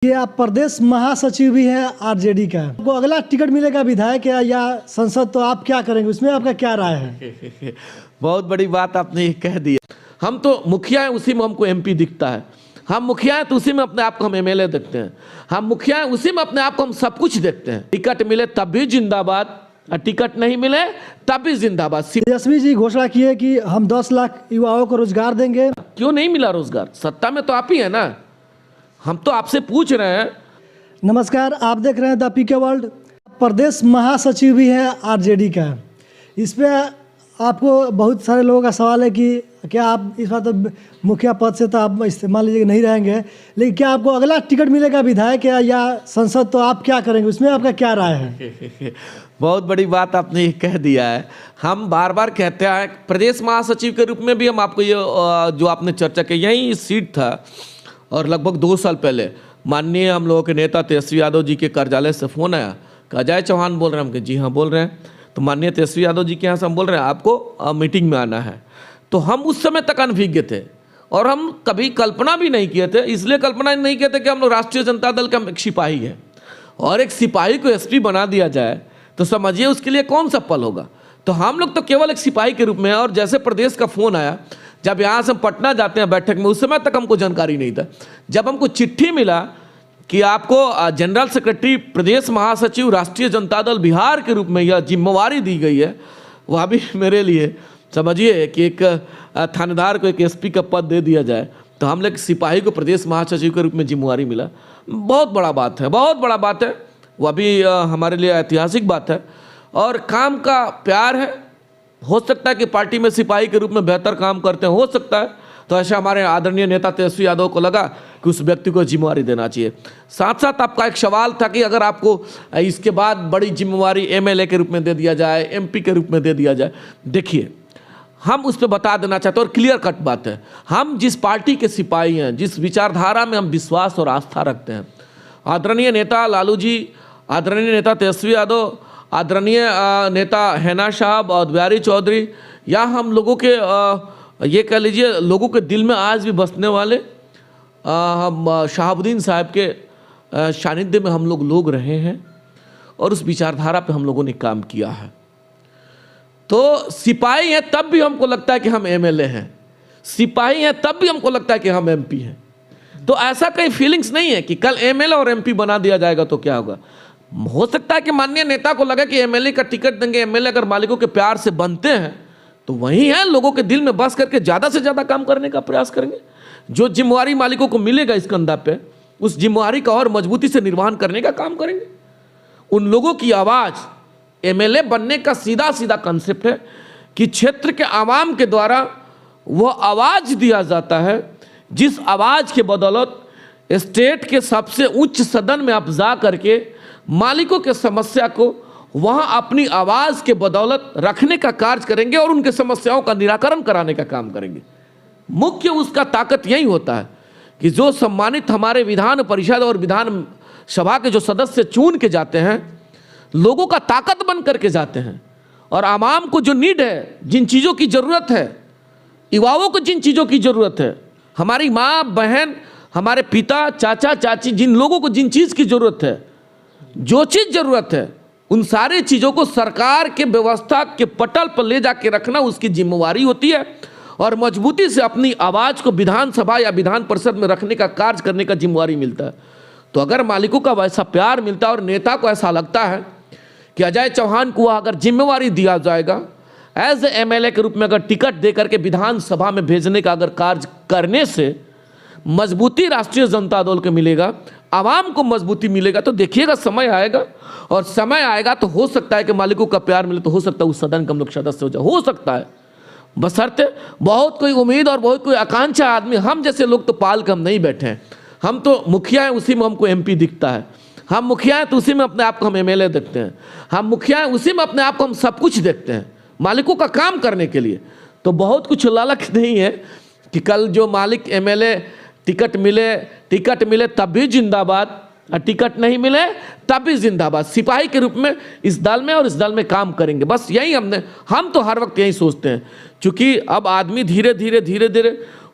ये आप प्रदेश महासचिव भी हैं आरजेडी का। आपको अगला टिकट मिलेगा विधायक या संसद, तो आप क्या करेंगे, उसमें आपका क्या राय है? बहुत बड़ी बात आपने ये कह दी। हम तो मुखिया हैं, उसी में हमको एमपी दिखता है। हम मुखिया हैं तो उसी में अपने आप को हम एमएलए देखते हैं। हम मुखिया हैं उसी में अपने आप को हम सब कुछ देखते हैं। टिकट मिले तब भी जिंदाबाद, टिकट नहीं मिले तब भी जिंदाबाद। तेजस्वी जी घोषणा की है कि हम 10 लाख युवाओं को रोजगार देंगे। क्यों नहीं मिला रोजगार? सत्ता में तो आप ही है ना, हम तो आपसे पूछ रहे हैं। नमस्कार, आप देख रहे हैं द पीके वर्ल्ड। प्रदेश महासचिव भी है आरजेडी का। इस पे आपको बहुत सारे लोगों का सवाल है कि क्या आप इस बार तो मुखिया पद से तो आप मान लीजिए नहीं रहेंगे, लेकिन क्या आपको अगला टिकट मिलेगा विधायक या संसद, तो आप क्या करेंगे, उसमें आपका क्या राय है? बहुत बड़ी बात आपने ये कह दिया है। हम बार बार कहते हैं प्रदेश महासचिव के रूप में भी हम आपको ये जो आपने चर्चा की, यही सीट था और लगभग 2 साल पहले माननीय हम लोगों के नेता तेजस्वी यादव जी के कार्यालय से फ़ोन आया कि अजय चौहान बोल रहे हैं। हम कहे जी हाँ बोल रहे हैं। तो माननीय तेजस्वी यादव जी के यहाँ से हम बोल रहे हैं आपको मीटिंग में आना है। तो हम उस समय तक अनभिज्ञ थे और हम कभी कल्पना भी नहीं किए थे। इसलिए कल्पना नहीं किए थे कि हम लोग राष्ट्रीय जनता दल का एक सिपाही है और एक सिपाही को एसपी बना दिया जाए तो समझिए उसके लिए कौन सा पल होगा। तो हम लोग तो केवल एक सिपाही के रूप में, और जैसे प्रदेश का फ़ोन आया, जब यहाँ से हम पटना जाते हैं बैठक में, उस समय तक हमको जानकारी नहीं था। जब हमको चिट्ठी मिला कि आपको जनरल सेक्रेटरी प्रदेश महासचिव राष्ट्रीय जनता दल बिहार के रूप में यह जिम्मेवारी दी गई है, वह भी मेरे लिए समझिए कि एक थानेदार को एक एसपी का पद दे दिया जाए, तो हम लोग सिपाही को प्रदेश महासचिव के रूप में जिम्मेवारी मिला। बहुत बड़ा बात है, बहुत बड़ा बात है। वह भी हमारे लिए ऐतिहासिक बात है और काम का प्यार है। हो सकता है कि पार्टी में सिपाही के रूप में बेहतर काम करते हैं, हो सकता है। तो ऐसे हमारे आदरणीय नेता तेजस्वी यादव को लगा कि उस व्यक्ति को जिम्मेवारी देना चाहिए। साथ साथ आपका एक सवाल था कि अगर आपको इसके बाद बड़ी जिम्मेवारी एमएलए के रूप में दे दिया जाए, एमपी के रूप में दे दिया जाए, देखिए हम उस पर बता देना चाहते हैं और क्लियर कट बात है, हम जिस पार्टी के सिपाही हैं, जिस विचारधारा में हम विश्वास और आस्था रखते हैं, आदरणीय नेता लालू जी, आदरणीय नेता तेजस्वी यादव, आदरणीय नेता हैना साहब और बिहारी चौधरी, या हम लोगों के ये कह लीजिए लोगों के दिल में आज भी बसने वाले हम शहाबुद्दीन साहब के सानिध्य में हम लोग रहे हैं और उस विचारधारा पे हम लोगों ने काम किया है। तो सिपाही हैं तब भी हमको लगता है कि हम एमएलए हैं, सिपाही हैं तब भी हमको लगता है कि हम एमपी हैं। तो ऐसा कोई फीलिंग्स नहीं है कि कल एमएलए और एमपी बना दिया जाएगा तो क्या होगा। हो सकता है कि माननीय नेता को लगा कि एमएलए का टिकट देंगे, एमएलए अगर मालिकों के प्यार से बनते हैं तो वही है, लोगों के दिल में बस करके ज़्यादा से ज़्यादा काम करने का प्रयास करेंगे। जो जिम्मेवारी मालिकों को मिलेगा इस कंधा पे, उस जिम्मेवारी का और मजबूती से निर्वहन करने का काम करेंगे। उन लोगों की आवाज़, एमएलए बनने का सीधा सीधा कंसेप्ट है कि क्षेत्र के आवाम के द्वारा वो आवाज़ दिया जाता है, जिस आवाज़ के बदौलत स्टेट के सबसे उच्च सदन में आप जा करके मालिकों के समस्या को वहाँ अपनी आवाज़ के बदौलत रखने का कार्य करेंगे और उनके समस्याओं का निराकरण कराने का काम करेंगे। मुख्य उसका ताकत यही होता है कि जो सम्मानित हमारे विधान परिषद और विधान सभा के जो सदस्य चुन के जाते हैं, लोगों का ताकत बन करके जाते हैं और आवाम को जो नीड है, जिन चीज़ों की ज़रूरत है, युवाओं को जिन चीज़ों की ज़रूरत है, हमारी माँ बहन, हमारे पिता चाचा चाची, जिन लोगों को जिन चीज़ की ज़रूरत है, जो चीज़ ज़रूरत है, उन सारी चीज़ों को सरकार के व्यवस्था के पटल पर ले जाके रखना उसकी जिम्मेवारी होती है और मजबूती से अपनी आवाज़ को विधानसभा या विधान परिषद में रखने का कार्य करने का जिम्मेवारी मिलता है। तो अगर मालिकों का वैसा प्यार मिलता है और नेता को ऐसा लगता है कि अजय चौहान को अगर जिम्मेवारी दिया जाएगा एज ए एमएलए के रूप में, अगर टिकट दे करके विधानसभा में भेजने का अगर कार्य करने से मजबूती राष्ट्रीय जनता दल को मिलेगा, आवाम को मजबूती मिलेगा, तो देखिएगा समय आएगा और समय आएगा तो हो सकता है कि मालिकों का प्यार मिले, तो हो सकता है उस सदन का हम लोग सदस्य हो जाए, हो सकता है। बशर्ते बहुत कोई उम्मीद और बहुत कोई आकांक्षा आदमी, हम जैसे लोग तो पाल के हम नहीं बैठे हैं। हम तो मुखिया हैं, उसी में हमको एमपी दिखता है। हम मुखिया हैं तो उसी में अपने आप को हम एमएलए देखते हैं। हम मुखिया हैं उसी में अपने आप को हम सब कुछ देखते हैं मालिकों का काम करने के लिए। तो बहुत कुछ लालच नहीं है कि कल जो मालिक एमएलए टिकट मिले तब भी जिंदाबाद, टिकट नहीं मिले तब भी जिंदाबाद। सिपाही के रूप में इस दल में और इस दल में काम करेंगे, बस यही हम तो हर वक्त यही सोचते हैं। क्योंकि अब आदमी धीरे धीरे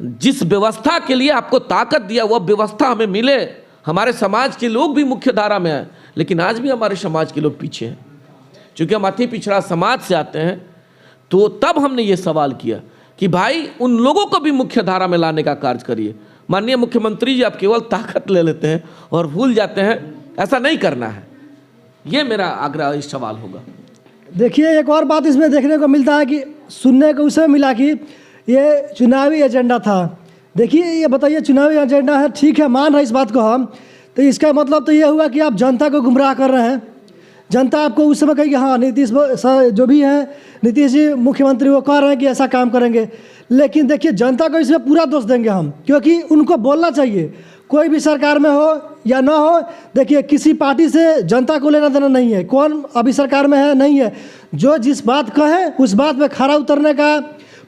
जिस व्यवस्था के लिए आपको ताकत दिया वह व्यवस्था हमें मिले, हमारे समाज के लोग भी मुख्य धारा में आए, लेकिन आज भी हमारे समाज के लोग पीछे हैं। चूँकि हम अति पिछड़ा समाज से आते हैं, तो तब हमने ये सवाल किया कि भाई उन लोगों को भी मुख्य धारा में लाने का कार्य करिए। माननीय मुख्यमंत्री जी, आप केवल ताकत ले लेते हैं और भूल जाते हैं, ऐसा नहीं करना है। ये मेरा आग्रह इस सवाल होगा। देखिए, एक और बात इसमें देखने को मिलता है कि सुनने को उसमें मिला कि ये चुनावी एजेंडा था। देखिए, ये बताइए, चुनावी एजेंडा है, ठीक है, मान रहे इस बात को हम, तो इसका मतलब तो ये हुआ कि आप जनता को गुमराह कर रहे हैं। जनता आपको उस समय कहेगी हाँ नीतीश जो भी हैं, नीतीश जी मुख्यमंत्री, वो कह रहे हैं कि ऐसा काम करेंगे। लेकिन देखिए, जनता को इसमें पूरा दोष देंगे हम, क्योंकि उनको बोलना चाहिए, कोई भी सरकार में हो या ना हो। देखिए, किसी पार्टी से जनता को लेना देना नहीं है, कौन अभी सरकार में है नहीं है। जो जिस बात कहे उस बात पे खरा उतरने का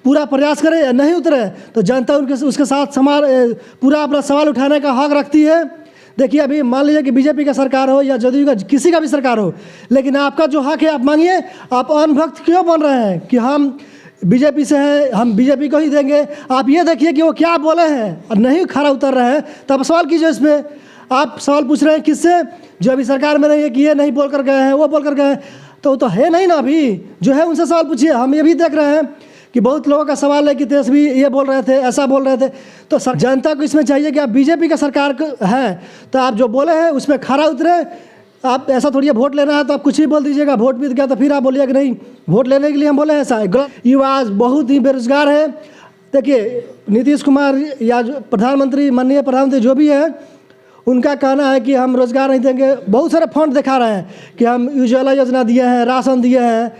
पूरा प्रयास करे, या नहीं उतरे तो जनता उसके साथ पूरा अपना सवाल उठाने का हक रखती है। देखिए, अभी मान लीजिए कि बीजेपी का सरकार हो या जदयू का, किसी का भी सरकार हो, लेकिन आपका जो हक है आप मांगिए। आप अनभक्त क्यों बन रहे हैं कि हम बीजेपी से हैं, हम बीजेपी को ही देंगे? आप ये देखिए कि वो क्या बोले हैं और नहीं खरा उतर रहे हैं, तब सवाल कीजिए इस पर। आप सवाल पूछ रहे हैं किससे? जो अभी सरकार में नहीं है कि ये नहीं बोल कर गए हैं, वो बोल कर गए हैं, तो वो तो है नहीं ना। अभी जो है उनसे सवाल पूछिए। हम ये भी देख रहे हैं कि बहुत लोगों का सवाल है कि तेजस्वी ये बोल रहे थे, ऐसा बोल रहे थे। तो जनता को इसमें चाहिए कि आप बीजेपी का सरकार है तो आप जो बोले हैं उसमें खरा उतरे। आप ऐसा थोड़ी वोट लेना है तो आप कुछ भी बोल दीजिएगा, वोट बीत गया तो फिर आप बोलिएगा कि नहीं वोट लेने के लिए हम बोले हैं। ऐसा युवा आज बहुत ही बेरोजगार है। देखिए, नीतीश कुमार या जो प्रधानमंत्री, माननीय प्रधानमंत्री जो भी है, उनका कहना है कि हम रोजगार नहीं देंगे। बहुत सारे फंड दिखा रहे हैं कि हम उज्ज्वला योजना दिए हैं, राशन दिए हैं,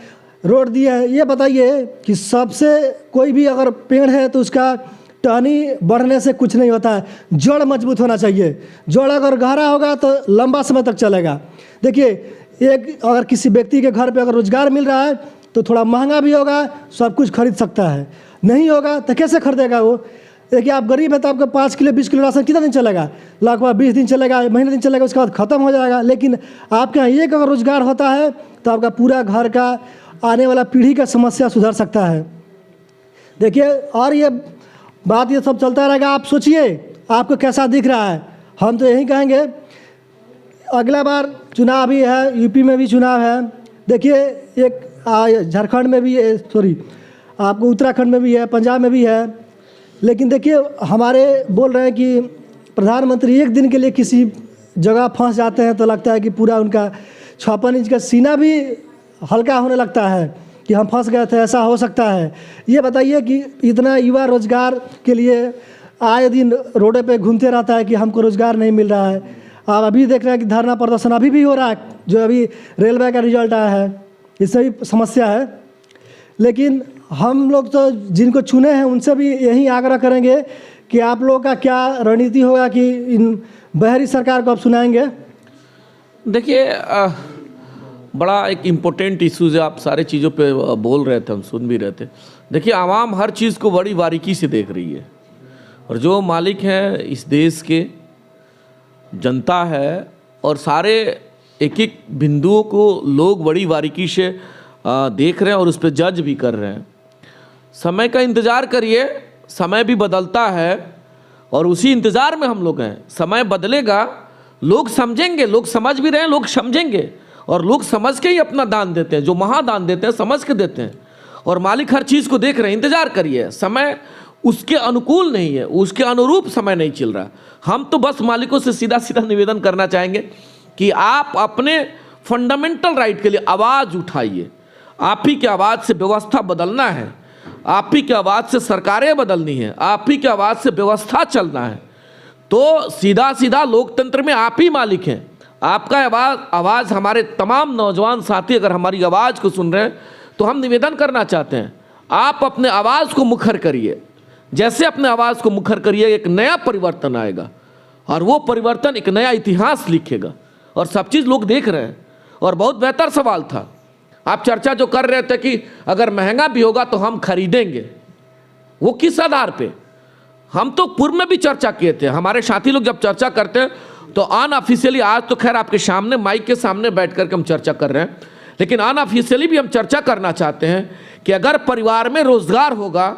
रोड दिए हैं। ये बताइए कि सबसे कोई भी अगर पेड़ है तो उसका टहनी बढ़ने से कुछ नहीं होता है, जड़ मजबूत होना चाहिए। जड़ अगर गहरा होगा तो लंबा समय तक चलेगा। देखिए, एक अगर किसी व्यक्ति के घर पे अगर रोजगार मिल रहा है तो थोड़ा महंगा भी होगा, सब कुछ खरीद सकता है। नहीं होगा तो कैसे खरीदेगा वो? देखिए, आप गरीब है तो आपको 5 किलो 20 किलो राशन कितना दिन चलेगा? लगभग 20 दिन चलेगा, महीने दिन चलेगा, उसके बाद ख़त्म हो जाएगा। लेकिन आपके यहाँ एक अगर रोजगार होता है तो आपका पूरा घर का आने वाला पीढ़ी का समस्या सुधर सकता है। देखिए, और ये बात ये सब चलता रहेगा। आप सोचिए आपको कैसा दिख रहा है। हम तो यही कहेंगे, अगला बार चुनाव भी है, यूपी में भी चुनाव है। देखिए, एक झारखंड में भी है, सॉरी आपको उत्तराखंड में भी है, पंजाब में भी है। लेकिन देखिए, हमारे बोल रहे हैं कि प्रधानमंत्री एक दिन के लिए किसी जगह फंस जाते हैं तो लगता है कि पूरा उनका 56 इंच का सीना भी हल्का होने लगता है कि हम फंस गए थे, ऐसा हो सकता है। ये बताइए कि इतना युवा रोजगार के लिए आए दिन रोडे पे घूमते रहता है कि हमको रोजगार नहीं मिल रहा है। आप अभी देख रहे हैं कि धरना प्रदर्शन अभी भी हो रहा है, जो अभी रेलवे का रिजल्ट आया है, इससे भी समस्या है। लेकिन हम लोग तो जिनको चुने हैं उनसे भी यही आग्रह करेंगे कि आप लोगों का क्या रणनीति होगा कि इन बहरी सरकार को आप सुनाएंगे? देखिए, बड़ा एक इम्पोर्टेंट इशूज़ है, आप सारे चीज़ों पे बोल रहे थे, हम सुन भी रहे थे। देखिए, आवाम हर चीज़ को बड़ी बारीकी से देख रही है, और जो मालिक हैं इस देश के, जनता है, और सारे एक एक बिंदुओं को लोग बड़ी बारीकी से देख रहे हैं और उस पर जज भी कर रहे हैं। समय का इंतज़ार करिए, समय भी बदलता है और उसी इंतज़ार में हम लोग हैं। समय बदलेगा, लोग समझेंगे, लोग समझ भी रहे हैं, लोग समझेंगे, और लोग समझ के ही अपना दान देते हैं। जो महादान देते हैं समझ के देते हैं, और मालिक हर चीज़ को देख रहे हैं। इंतज़ार करिए, समय उसके अनुकूल नहीं है, उसके अनुरूप समय नहीं चल रहा। हम तो बस मालिकों से सीधा सीधा निवेदन करना चाहेंगे कि आप अपने फंडामेंटल राइट के लिए आवाज़ उठाइए। आप ही की आवाज़ से व्यवस्था बदलना है, आप ही की आवाज़ से सरकारें बदलनी है, आप ही की आवाज़ से व्यवस्था चलना है। तो सीधा सीधा लोकतंत्र में आप ही मालिक हैं। आपका आवाज़ हमारे तमाम नौजवान साथी अगर हमारी आवाज़ को सुन रहे हैं तो हम निवेदन करना चाहते हैं, आप अपने आवाज़ को मुखर करिए। जैसे अपने आवाज़ को मुखर करिए, एक नया परिवर्तन आएगा, और वो परिवर्तन एक नया इतिहास लिखेगा, और सब चीज़ लोग देख रहे हैं। और बहुत बेहतर सवाल था, आप चर्चा जो कर रहे थे कि अगर महंगा भी होगा तो हम खरीदेंगे, वो किस आधार पे? हम तो पूर्व में भी चर्चा किए थे। हमारे साथी लोग जब चर्चा करते हैं तो अनऑफिशियली, आज तो खैर आपके सामने माइक के सामने बैठ करके हम चर्चा कर रहे हैं, लेकिन अनऑफिशियली भी हम चर्चा करना चाहते हैं कि अगर परिवार में रोजगार होगा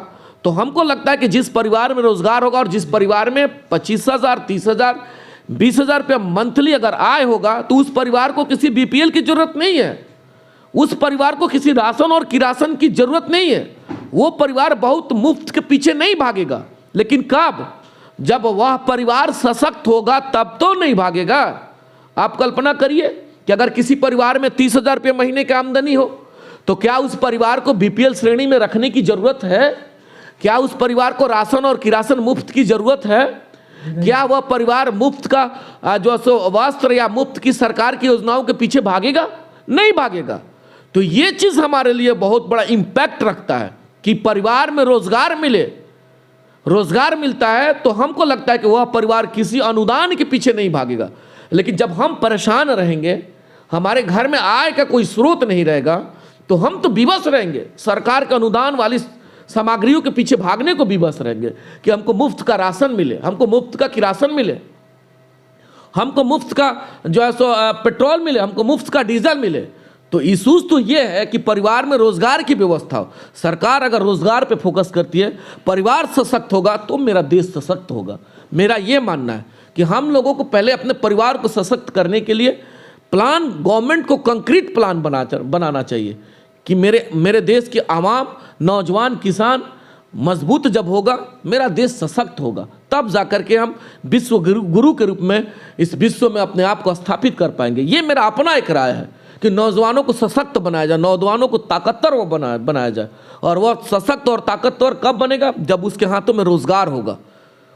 तो हमको लगता है कि जिस परिवार में रोजगार होगा और जिस परिवार में 25,000, 30,000, 20,000 रुपया मंथली अगर आय होगा तो उस परिवार को किसी बीपीएल की जरूरत नहीं है, उस परिवार को किसी राशन और किरासन की जरूरत नहीं है। वो परिवार बहुत मुफ्त के पीछे नहीं भागेगा, लेकिन कब? जब वह परिवार सशक्त होगा तब तो नहीं भागेगा। आप कल्पना करिए कि अगर किसी परिवार में 30,000 रुपये महीने की आमदनी हो तो क्या उस परिवार को बीपीएल श्रेणी में रखने की जरूरत है? क्या उस परिवार को राशन और किरासन मुफ्त की जरूरत है? क्या वह परिवार मुफ्त का जो सो वस्त्र या मुफ्त की सरकार की योजनाओं के पीछे भागेगा? नहीं भागेगा। तो ये चीज हमारे लिए बहुत बड़ा इम्पैक्ट रखता है कि परिवार में रोजगार मिले। रोजगार मिलता है तो हमको लगता है कि वह परिवार किसी अनुदान के पीछे नहीं भागेगा। लेकिन जब हम परेशान रहेंगे, हमारे घर में आय का कोई स्रोत नहीं रहेगा, तो हम तो विवश रहेंगे, सरकार के अनुदान वाली सामग्रियों के पीछे भागने को विवश रहेंगे कि हमको मुफ्त का राशन मिले, हमको मुफ्त का किरासन मिले, हमको मुफ्त का जो है सो पेट्रोल मिले, हमको मुफ्त का डीजल मिले। तो इशूज तो ये है कि परिवार में रोजगार की व्यवस्था हो। सरकार अगर रोजगार पे फोकस करती है, परिवार सशक्त होगा तो मेरा देश सशक्त होगा। मेरा ये मानना है कि हम लोगों को पहले अपने परिवार को सशक्त करने के लिए प्लान, गवर्नमेंट को कंक्रीट प्लान बनाना चाहिए कि मेरे देश के आवाम, नौजवान, किसान मजबूत जब होगा, मेरा देश सशक्त होगा, तब जाकर के हम विश्व गुरु के रूप में इस विश्व में अपने आप को स्थापित कर पाएंगे। ये मेरा अपना एक राय है कि नौजवानों को सशक्त बनाया जाए, नौजवानों को ताकतवर वो बनाया जाए। और वह सशक्त और ताकतवर कब बनेगा? जब उसके हाथों में रोजगार होगा,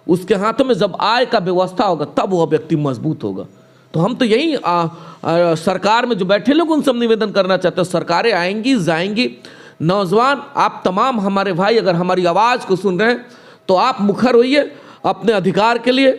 उसके हाथों में जब आय का व्यवस्था होगा, तब वह व्यक्ति मजबूत होगा। तो हम तो यही सरकार में जो बैठे लोग उनसे हम निवेदन करना चाहते हैं, सरकारें आएंगी जाएंगी, नौजवान आप तमाम हमारे भाई अगर हमारी आवाज़ को सुन रहे हैं तो आप मुखर होइए, अपने अधिकार के लिए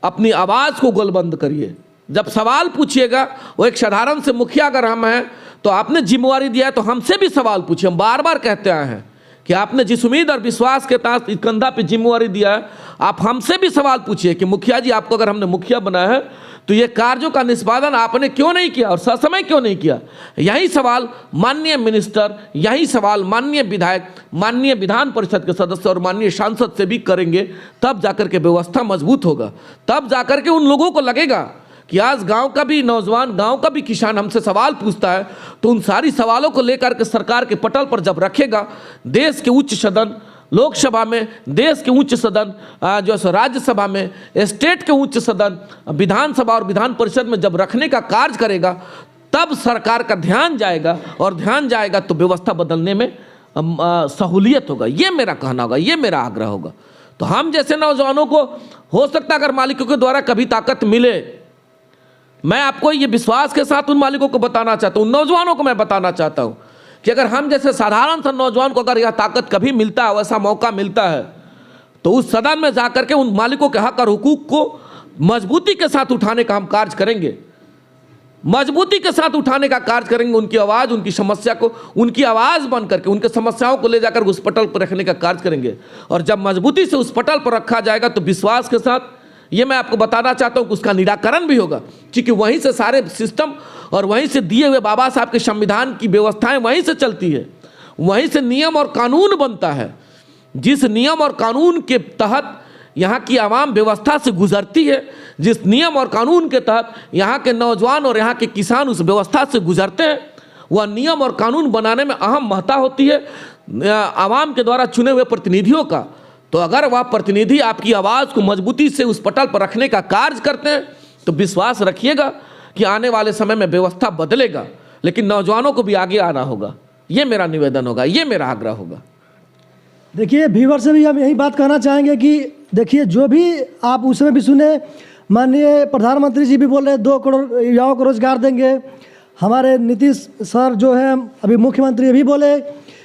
अपनी आवाज़ को गोलबंद करिए। जब सवाल पूछिएगा, वो एक साधारण से मुखिया अगर हम हैं तो आपने जिम्मेवारी दिया है तो हमसे भी सवाल पूछिए। हम बार बार कहते आए हैं कि आपने जिस उम्मीद और विश्वास के साथ कंधा पे जिम्मेवारी दिया है, आप हमसे भी सवाल पूछिए कि मुखिया जी, आपको अगर हमने मुखिया बनाया है तो ये कार्यों का निष्पादन आपने क्यों नहीं किया और ससमय क्यों नहीं किया। यही सवाल माननीय मिनिस्टर, यही सवाल माननीय विधायक, माननीय विधान परिषद के सदस्य और माननीय सांसद से भी करेंगे, तब जाकर के व्यवस्था मजबूत होगा। तब जाकर के उन लोगों को लगेगा कि आज गांव का भी नौजवान, गांव का भी किसान हमसे सवाल पूछता है, तो उन सारी सवालों को लेकर के सरकार के पटल पर जब रखेगा, देश के उच्च सदन लोकसभा में, देश के उच्च सदन जो है राज्यसभा में, स्टेट के उच्च सदन विधानसभा और विधान परिषद में जब रखने का कार्य करेगा, तब सरकार का ध्यान जाएगा, और ध्यान जाएगा तो व्यवस्था बदलने में सहूलियत होगा। ये मेरा कहना होगा, ये मेरा आग्रह होगा। तो हम जैसे नौजवानों को हो सकता है अगर मालिकों के द्वारा कभी ताकत मिले, मैं आपको ये विश्वास के साथ उन मालिकों को बताना चाहता हूँ, उन नौजवानों को मैं बताना चाहता हूँ कि अगर हम जैसे साधारण सा नौजवान को अगर यह ताकत कभी मिलता है, वैसा मौका मिलता है, तो उस सदन में जाकर के उन मालिकों के हक और हुकूक को मजबूती के साथ उठाने का हम कार्य करेंगे, मजबूती के साथ उठाने का कार्य करेंगे। उनकी आवाज़, उनकी समस्या को उनकी आवाज़ बन करके उनके समस्याओं को ले जाकर उस पटल पर रखने का कार्य करेंगे। और जब मजबूती से उस पटल पर रखा जाएगा तो विश्वास के साथ ये मैं आपको बताना चाहता हूँ कि उसका निराकरण भी होगा, क्योंकि वहीं से सारे सिस्टम और वहीं से दिए हुए बाबा साहब के संविधान की व्यवस्थाएं वहीं से चलती है, वहीं से नियम और कानून बनता है। जिस नियम और कानून के तहत यहाँ की आवाम व्यवस्था से गुजरती है, जिस नियम और कानून के तहत यहाँ के नौजवान और यहाँ के किसान उस व्यवस्था से गुजरते हैं, वह नियम और कानून बनाने में अहम महत्ता होती है आवाम के द्वारा चुने हुए प्रतिनिधियों का। तो अगर वह प्रतिनिधि आपकी आवाज़ को मजबूती से उस पटल पर रखने का कार्य करते हैं, तो विश्वास रखिएगा कि आने वाले समय में व्यवस्था बदलेगा। लेकिन नौजवानों को भी आगे आना होगा, ये मेरा निवेदन होगा, ये मेरा आग्रह होगा। देखिए, व्यूअर से भी हम यही बात कहना चाहेंगे कि देखिए, जो भी आप उसमें भी सुने, माननीय प्रधानमंत्री जी भी बोल रहे 2 करोड़ युवाओं को रोजगार देंगे। हमारे नीतीश सर जो हैं अभी मुख्यमंत्री भी बोले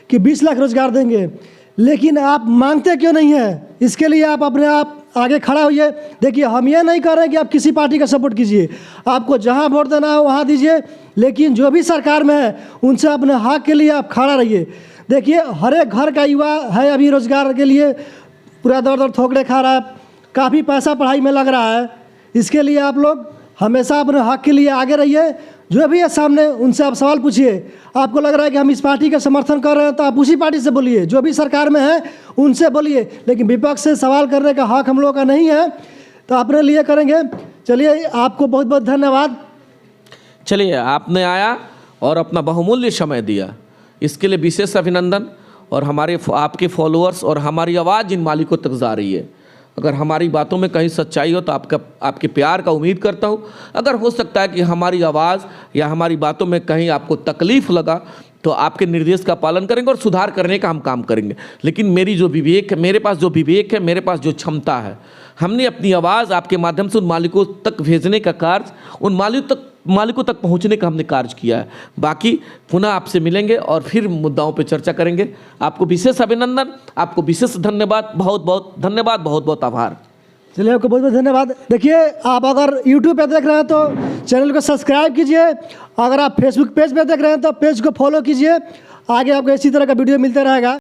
कि 20 लाख रोजगार देंगे। लेकिन आप मांगते क्यों नहीं हैं? इसके लिए आप अपने आप आगे खड़ा होइए। देखिए, हम ये नहीं कह रहे हैं कि आप किसी पार्टी का सपोर्ट कीजिए, आपको जहां वोट देना है वहां दीजिए, लेकिन जो भी सरकार में है उनसे अपने हक के लिए आप खड़ा रहिए। देखिए, हर एक घर का युवा है अभी रोजगार के लिए पूरा दर दर ठोकरे खा रहा है, काफ़ी पैसा पढ़ाई में लग रहा है। इसके लिए आप लोग हमेशा अपने हक के लिए आगे रहिए। जो भी है सामने उनसे आप सवाल पूछिए। आपको लग रहा है कि हम इस पार्टी का समर्थन कर रहे हैं तो आप उसी पार्टी से बोलिए, जो भी सरकार में है उनसे बोलिए, लेकिन विपक्ष से सवाल करने का हक हम लोगों का नहीं है, तो अपने लिए करेंगे। चलिए, आपको बहुत बहुत धन्यवाद। चलिए, आपने आया और अपना बहुमूल्य समय दिया, इसके लिए विशेष अभिनंदन। और हमारे आपके फॉलोअर्स और हमारी आवाज़ इन मालिकों तक जा रही है। अगर हमारी बातों में कहीं सच्चाई हो तो आपके प्यार का उम्मीद करता हूँ। अगर हो सकता है कि हमारी आवाज़ या हमारी बातों में कहीं आपको तकलीफ़ लगा तो आपके निर्देश का पालन करेंगे और सुधार करने का हम काम करेंगे। लेकिन मेरी जो विवेक है, मेरे पास जो विवेक है, मेरे पास जो क्षमता है, हमने अपनी आवाज़ आपके माध्यम से उन मालिकों तक भेजने का कार्य, उन मालिकों तक पहुंचने का हमने कार्य किया है। बाकी पुनः आपसे मिलेंगे और फिर मुद्दाओं पे चर्चा करेंगे। आपको विशेष अभिनंदन, आपको विशेष धन्यवाद, बहुत बहुत धन्यवाद, बहुत बहुत आभार। चलिए, आपको बहुत बहुत धन्यवाद। देखिए, आप अगर YouTube पे देख रहे हैं तो चैनल को सब्सक्राइब कीजिए। अगर आप फेसबुक पेज पे देख रहे हैं तो पेज को फॉलो कीजिए। आगे आपको इसी तरह का वीडियो मिलते रहेगा।